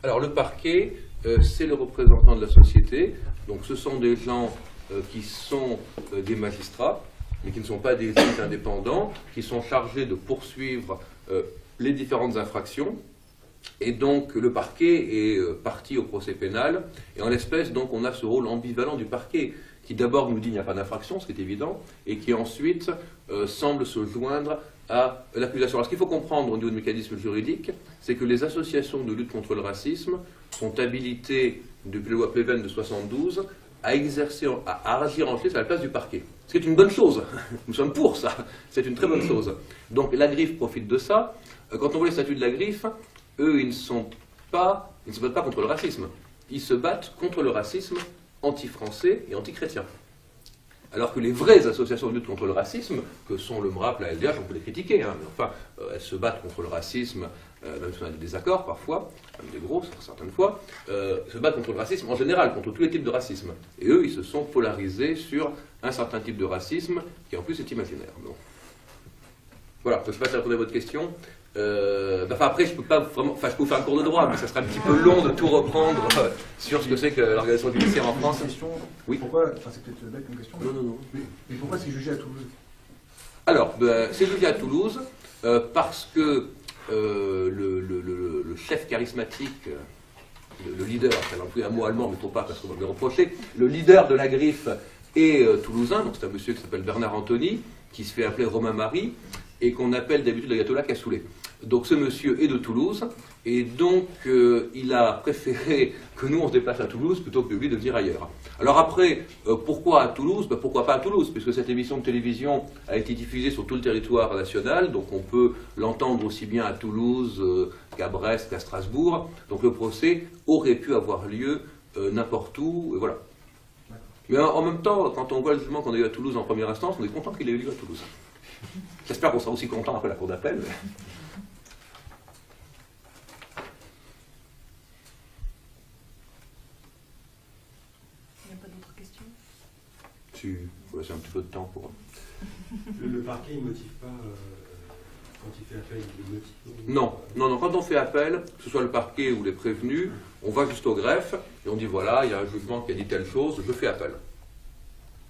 Alors le parquet, c'est le représentant de la société, donc ce sont des gens qui sont des magistrats, mais qui ne sont pas des juges indépendants, qui sont chargés de poursuivre les différentes infractions. Et donc le parquet est partie au procès pénal, et en l'espèce, donc, on a ce rôle ambivalent du parquet, qui d'abord nous dit qu'il n'y a pas d'infraction, ce qui est évident, et qui ensuite semble se joindre à l'accusation. Alors ce qu'il faut comprendre au niveau du mécanisme juridique, c'est que les associations de lutte contre le racisme sont habilitées, depuis la loi Pleven de 72, à exercer, à agir en justice à la place du parquet. Ce qui est une bonne chose. Nous sommes pour ça. C'est une très bonne chose. Donc la griffe profite de ça. Quand on voit les statuts de la griffe, eux, ils ne se battent pas contre le racisme. Ils se battent contre le racisme anti-français et anti-chrétien. Alors que les vraies associations de lutte contre le racisme, que sont le MRAP, la LDH, on peut les critiquer, hein, mais enfin, elles se battent contre le racisme, même si on a des désaccords parfois, même des gros certaines fois, se battent contre le racisme en général, contre tous les types de racisme. Et eux, ils se sont polarisés sur un certain type de racisme, qui en plus est imaginaire. Donc, voilà, je ne sais pas si ça répond à votre question. Après, je peux pas vraiment, je peux vous faire un cours de droit, mais ça serait un petit peu long de tout reprendre sur ce que c'est que l'organisation judiciaire en France. Oui. Pourquoi, c'est peut-être bête comme question. Non. Mais pourquoi c'est jugé à Toulouse? Alors, c'est jugé à Toulouse parce que le chef charismatique, le leader, j'ai employé un mot allemand, mais il ne faut pas parce qu'on va me le reprocher, le leader de la griffe est toulousain, donc c'est un monsieur qui s'appelle Bernard Anthony, qui se fait appeler Romain Marie, et qu'on appelle d'habitude l'ayatollah Cassoulet. Donc ce monsieur est de Toulouse, et donc il a préféré que nous on se déplace à Toulouse plutôt que lui de venir ailleurs. Alors après, pourquoi à Toulouse? Pourquoi pas à Toulouse? Puisque cette émission de télévision a été diffusée sur tout le territoire national, donc on peut l'entendre aussi bien à Toulouse qu'à Brest, qu'à Strasbourg. Donc le procès aurait pu avoir lieu n'importe où, et voilà. Mais en même temps, quand on voit le jugement qu'on a eu à Toulouse en première instance, on est content qu'il ait eu lieu à Toulouse. J'espère qu'on sera aussi content après la cour d'appel. Mais... Il n'y a pas d'autres questions? Si, il faut laisser un petit peu de temps pour... Le parquet, il ne motive pas, quand il fait appel, il motive pas? Non, quand on fait appel, que ce soit le parquet ou les prévenus, on va juste au greffe, et on dit voilà, il y a un jugement qui a dit telle chose, je fais appel.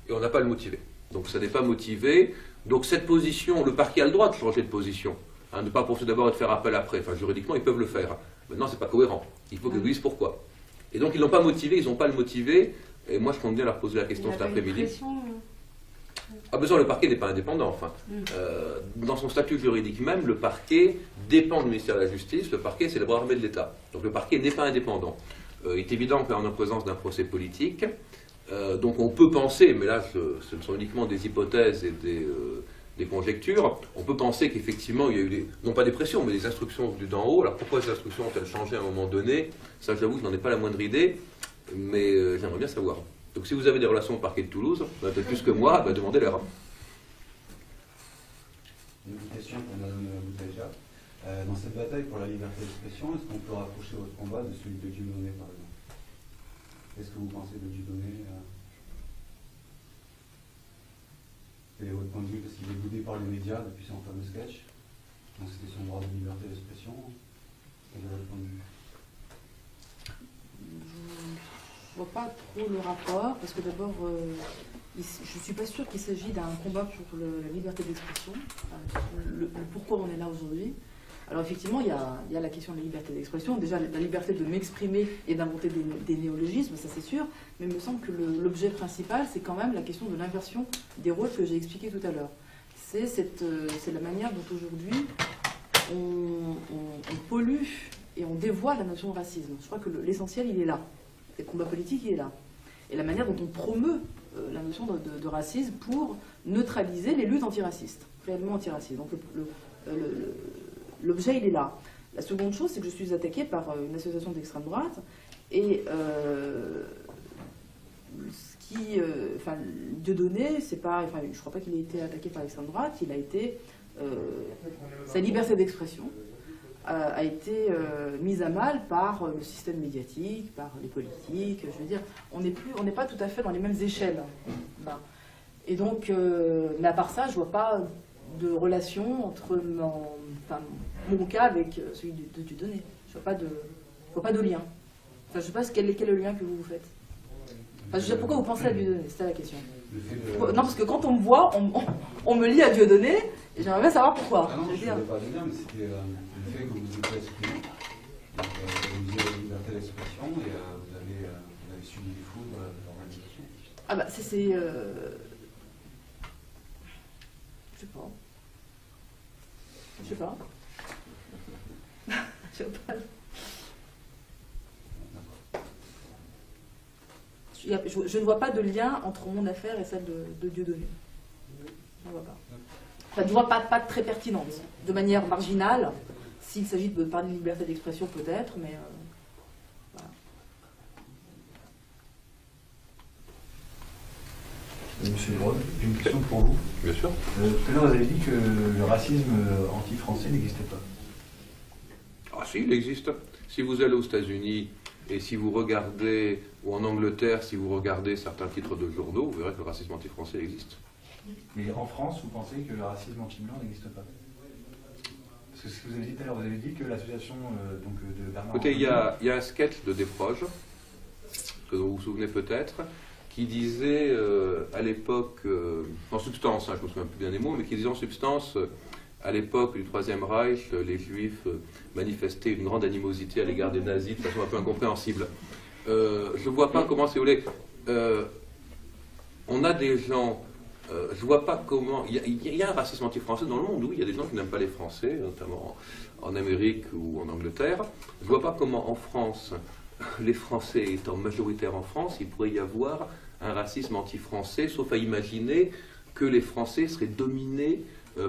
Et on n'a pas à le motiver. Donc ça n'est pas motivé. Donc cette position, le parquet a le droit de changer de position, hein, de ne pas poursuivre d'abord et de faire appel après. Enfin, juridiquement, ils peuvent le faire. Maintenant, c'est pas cohérent. Il faut qu'ils disent pourquoi. Et donc, ils l'ont pas motivé, ils n'ont pas le motivé. Et moi, je compte bien leur poser la question cet après-midi. Ah, besoin, le parquet n'est pas indépendant. Enfin, dans son statut juridique même, le parquet dépend du ministère de la Justice. Le parquet, c'est le bras armé de l'État. Donc, le parquet n'est pas indépendant. Il est évident qu'on est en présence d'un procès politique. Donc on peut penser, mais là ce ne sont uniquement des hypothèses et des conjectures, on peut penser qu'effectivement il y a eu non pas des pressions, mais des instructions venues d'en haut. Alors pourquoi ces instructions ont-elles changé à un moment donné? Ça, j'avoue, je n'en ai pas la moindre idée, mais j'aimerais bien savoir. Donc si vous avez des relations au parquet de Toulouse, peut-être plus que moi, demandez-leur. Une question pour Mme Boutaïcha. Dans cette bataille pour la liberté d'expression, est-ce qu'on peut rapprocher votre combat de celui de Dieudonné, par exemple? Qu'est-ce que vous pensez de Dieudonné? Quel est votre point de vue? Parce qu'il est boudé par les médias depuis son fameux sketch. Donc c'était son droit de liberté d'expression. Quel est votre point de vue? Je ne vois pas trop le rapport, parce que d'abord, je ne suis pas sûre qu'il s'agit d'un combat pour la liberté d'expression, pourquoi on est là aujourd'hui. Alors effectivement, il y a la question de la liberté d'expression, déjà la liberté de m'exprimer et d'inventer des néologismes, ça c'est sûr, mais il me semble que l'objet principal, c'est quand même la question de l'inversion des rôles que j'ai expliqué tout à l'heure. C'est la manière dont aujourd'hui on pollue et on dévoile la notion de racisme. Je crois que l'essentiel, il est là. Le combat politique, il est là. Et la manière dont on promeut la notion de racisme pour neutraliser les luttes antiracistes, réellement antiracistes. Donc l'objet, il est là. La seconde chose, c'est que je suis attaquée par une association d'extrême droite, et Dieudonné, c'est pas, je crois pas qu'il ait été attaqué par l'extrême droite, il a été, sa liberté d'expression a été mise à mal par le système médiatique, par les politiques. Je veux dire, on n'est pas tout à fait dans les mêmes échelles. Ben. Et donc, mais à part ça, je vois pas de relation entre mon cas avec celui de Dieudonné. Je vois vois pas de lien. Enfin, je ne sais pas quel est le lien que vous faites. Enfin, je veux dire, pourquoi vous pensez à Dieudonné? C'était la question. Non, parce que quand on me voit, on me lit à Dieudonné, et j'aimerais bien savoir pourquoi. Ah non, je ne voulais pas le dire, mais c'était le fait que vous vous êtes exprimé. Donc, vous avez la liberté d'expression et vous avez subi des fous de l'organisation. Ah bah, c'est... Je sais pas. Je sais pas. Je sais pas. Je ne vois pas de lien entre mon affaire et celle de Dieudonné. Je ne vois pas. Enfin, je ne vois pas très pertinente. De manière marginale, s'il s'agit de parler de liberté d'expression, peut-être, mais voilà. Monsieur Lebrun, j'ai une question pour vous. Bien sûr. Tout à l'heure, vous avez dit que le racisme anti-français n'existait pas. Ah si, il existe. Si vous allez aux États-Unis et si vous regardez, ou en Angleterre, si vous regardez certains titres de journaux, vous verrez que le racisme anti-français existe. Mais en France, vous pensez que le racisme anti-blanc n'existe pas? Parce que ce que vous avez dit tout à l'heure, vous avez dit que l'association de Bernard... Écoutez, il y a un sketch de Desproges, que vous vous souvenez peut-être, qui disait à l'époque, en substance, hein, je ne me souviens plus bien des mots, mais qui disait en substance, à l'époque du Troisième Reich, les Juifs manifestaient une grande animosité à l'égard des nazis de façon un peu incompréhensible. Je ne vois pas comment, si vous voulez, on a des gens, je ne vois pas comment, il y a un racisme anti-français dans le monde, oui, il y a des gens qui n'aiment pas les Français, notamment en Amérique ou en Angleterre. Je ne vois pas comment en France, les Français étant majoritaires en France, il pourrait y avoir un racisme anti-français, sauf à imaginer que les Français seraient dominés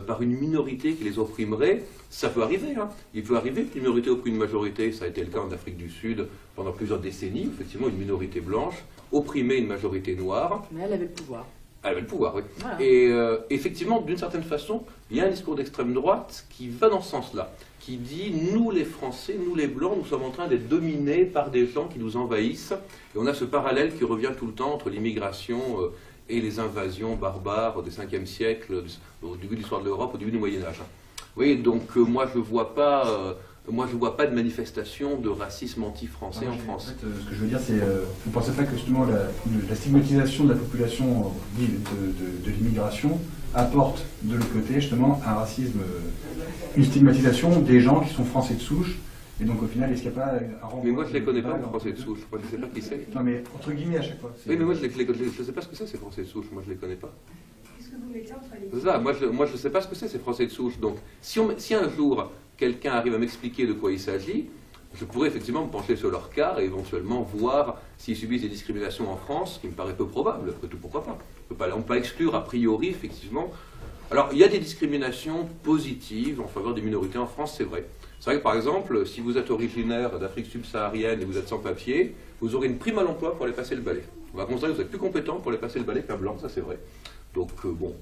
par une minorité qui les opprimerait. Ça peut arriver, hein. Il peut arriver qu'une minorité opprime une majorité, ça a été le cas en Afrique du Sud pendant plusieurs décennies, effectivement une minorité blanche opprimait une majorité noire. Mais elle avait le pouvoir. Elle avait le pouvoir, oui. Voilà. Et effectivement, d'une certaine façon, il y a un discours d'extrême droite qui va dans ce sens-là, qui dit, nous les Français, nous les Blancs, nous sommes en train d'être dominés par des gens qui nous envahissent. Et on a ce parallèle qui revient tout le temps entre l'immigration et les invasions barbares du 5e siècle, au début de l'histoire de l'Europe, au début du Moyen-Âge. Oui, donc moi je ne vois pas de manifestation de racisme anti-français en France. En fait, ce que je veux dire, c'est, vous ne pensez pas que justement la stigmatisation de la population de l'immigration apporte de l'autre côté justement un racisme, une stigmatisation des gens qui sont français de souche, et donc au final, est-ce qu'il n'y a pas un renvoi? Mais moi je ne les connais pas, les français de souche, moi je ne sais pas qui c'est. Non mais entre guillemets à chaque fois. Oui, mais moi je ne sais pas ce que c'est ces français de souche, moi je ne les connais pas. Qu'est-ce que vous mettez entre les C'est ça, moi je ne sais pas ce que c'est ces français de souche, donc si un jour quelqu'un arrive à m'expliquer de quoi il s'agit, je pourrais effectivement me pencher sur leur cas et éventuellement voir s'ils subissent des discriminations en France, ce qui me paraît peu probable, après tout, pourquoi pas. On ne peut pas exclure a priori, effectivement. Alors, il y a des discriminations positives en faveur des minorités en France, c'est vrai. C'est vrai que, par exemple, si vous êtes originaire d'Afrique subsaharienne et vous êtes sans papier, vous aurez une prime à l'emploi pour aller passer le balai. On va considérer que vous êtes plus compétent pour aller passer le balai qu'un blanc, ça c'est vrai. Donc, bon,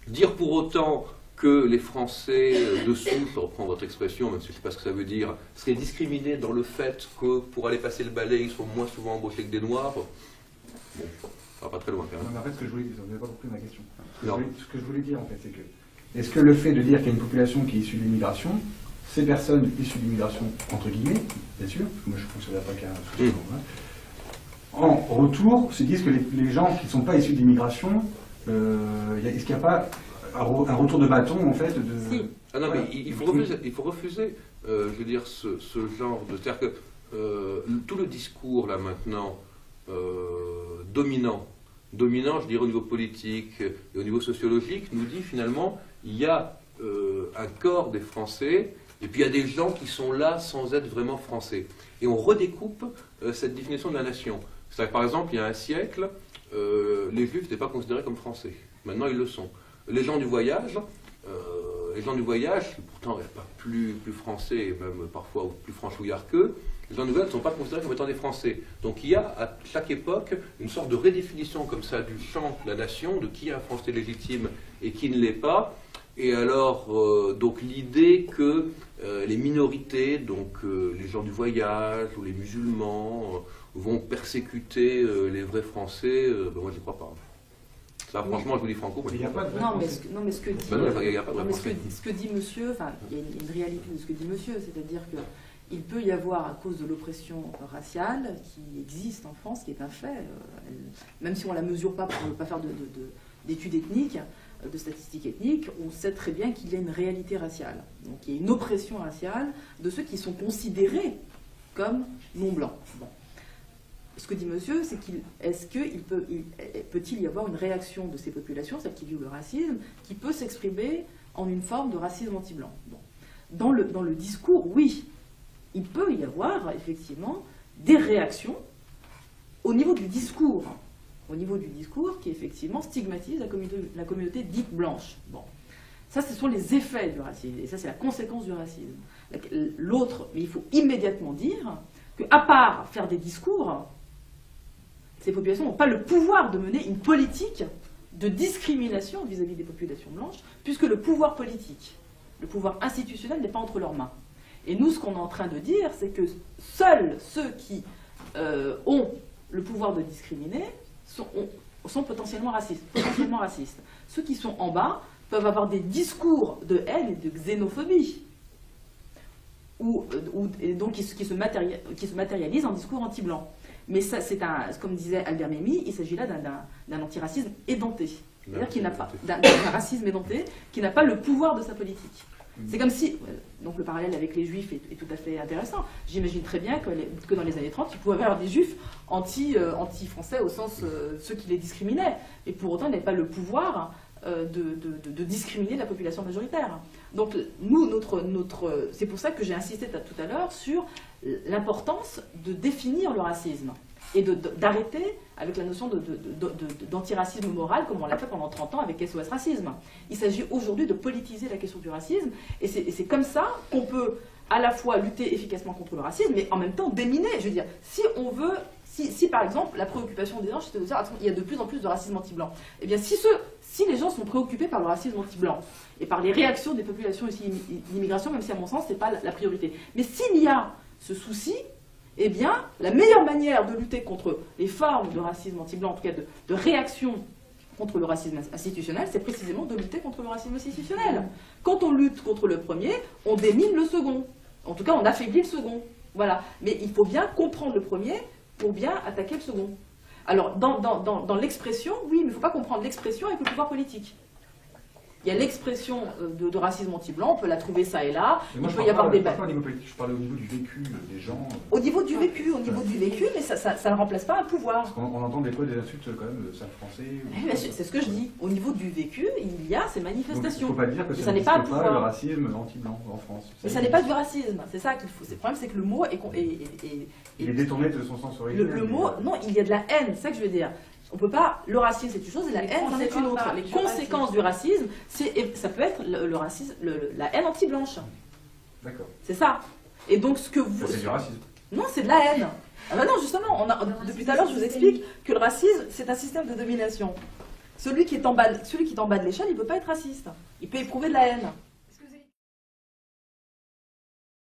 dire pour autant que les Français de souche, je reprends votre expression, même si je ne sais pas ce que ça veut dire, seraient discriminés dans le fait que pour aller passer le balai, ils sont moins souvent embauchés que des Noirs, bon, ça va pas très loin quand même. Non, mais en fait, ce que je voulais dire, vous n'avez pas compris ma question. Non. Ce que je voulais dire, en fait, c'est que, est-ce que le fait de dire qu'il y a une population qui est issue de l'immigration, ces personnes issues de l'immigration, entre guillemets, bien sûr, parce que moi je ne considère pas qu'il y a un souci, en retour, se disent que les gens qui ne sont pas issus de l'immigration, est-ce qu'il n'y a pas un retour de bâton, en fait, de... Si. Ah non, mais il faut refuser, je veux dire, ce genre de... C'est-à-dire que tout le discours, là, maintenant, dominant, je dirais, au niveau politique et au niveau sociologique, nous dit, finalement, il y a un corps des Français, et puis il y a des gens qui sont là sans être vraiment Français. Et on redécoupe cette définition de la nation. C'est-à-dire que, par exemple, il y a un siècle, les Juifs n'étaient pas considérés comme Français. Maintenant, ils le sont. Les gens du voyage, pourtant pas plus français, et même parfois plus franchouillards qu'eux, les gens du voyage ne sont pas considérés comme étant des Français. Donc il y a à chaque époque une sorte de redéfinition comme ça du champ de la nation, de qui est un Français légitime et qui ne l'est pas. Et alors, donc l'idée que les minorités, donc les gens du voyage ou les musulmans, vont persécuter les vrais Français, ben moi j'y crois pas. Ça, franchement, je vous dis franco. Il n'y a pas de... Non, mais ce que dit, Ben non, il y a pas de ce que dit monsieur, enfin, il y a une réalité de ce que dit monsieur, c'est-à-dire que il peut y avoir, à cause de l'oppression raciale qui existe en France, qui est un fait, même si on ne la mesure pas pour ne pas faire d'études ethniques, de statistiques ethniques, on sait très bien qu'il y a une réalité raciale. Donc il y a une oppression raciale de ceux qui sont considérés comme non-blancs. Bon. Ce que dit monsieur, c'est qu'il peut-il y avoir une réaction de ces populations, celles qui vivent le racisme, qui peut s'exprimer en une forme de racisme anti-blanc. Bon. Dans le discours, oui, il peut y avoir effectivement des réactions au niveau du discours. Au niveau du discours qui effectivement stigmatise la communauté dite blanche. Bon. Ça, ce sont les effets du racisme, et ça, c'est la conséquence du racisme. L'autre, mais il faut immédiatement dire qu'à part faire des discours, ces populations n'ont pas le pouvoir de mener une politique de discrimination vis-à-vis des populations blanches, puisque le pouvoir politique, le pouvoir institutionnel n'est pas entre leurs mains. Et nous, ce qu'on est en train de dire, c'est que seuls ceux qui ont le pouvoir de discriminer sont potentiellement racistes. Ceux qui sont en bas peuvent avoir des discours de haine et de xénophobie, et donc qui se matérialisent en discours anti-blanc. Mais ça, comme disait Albert Memmi, il s'agit là d'un antiracisme édenté. C'est-à-dire d'un racisme édenté qui n'a pas le pouvoir de sa politique. C'est comme si, donc le parallèle avec les juifs est tout à fait intéressant. J'imagine très bien que dans les années 30, il pouvait y avoir des juifs anti-français au sens ceux qui les discriminaient. Et pour autant, ils n'avaient pas le pouvoir de discriminer la population majoritaire. Donc nous, c'est pour ça que j'ai insisté tout à l'heure sur l'importance de définir le racisme et d'arrêter avec la notion d'antiracisme moral, comme on l'a fait pendant 30 ans avec SOS Racisme. Il s'agit aujourd'hui de politiser la question du racisme, et c'est comme ça qu'on peut à la fois lutter efficacement contre le racisme, mais en même temps déminer. Je veux dire, si on veut, si par exemple la préoccupation des gens, c'était de dire, il y a de plus en plus de racisme anti-blanc, eh bien si les gens sont préoccupés par le racisme anti-blanc, et par les réactions des populations ici d'immigration, même si à mon sens, ce n'est pas la priorité, mais s'il y a ce souci, eh bien, la meilleure manière de lutter contre les formes de racisme anti-blanc, en tout cas de réaction contre le racisme institutionnel, c'est précisément de lutter contre le racisme institutionnel. Quand on lutte contre le premier, on démine le second. En tout cas, on affaiblit le second. Voilà. Mais il faut bien comprendre le premier pour bien attaquer le second. Alors, dans l'expression, oui, mais il ne faut pas comprendre l'expression avec le pouvoir politique. Il y a l'expression de racisme anti-blanc, on peut la trouver ça et là. Mais moi, il peut y avoir des je parlais au niveau du vécu des gens. Au niveau du vécu, mais ça ne remplace pas un pouvoir. Parce qu'on entend des fois des insultes quand même de sale français. C'est ce que je dis. Au niveau du vécu, il y a ces manifestations. Il ne faut pas dire que ça n'est pas un pouvoir. Le racisme anti-blanc en France. Mais ça n'est pas du racisme, c'est ça qu'il faut. Le problème, c'est que le mot il est détourné de son sens originel. Le mot, non, il y a de la haine, c'est ça que je veux dire. On peut pas. Le racisme, c'est une chose, et la haine, c'en est une autre. Les conséquences du racisme, ça peut être le racisme, la haine anti-blanche. D'accord. C'est ça. Et donc, ce que vous. C'est du racisme. Non, c'est de la haine. Ah ben non, justement, depuis tout à l'heure, je vous explique que le racisme, c'est un système de domination. Celui qui est en bas de l'échelle, il ne peut pas être raciste. Il peut éprouver de la haine.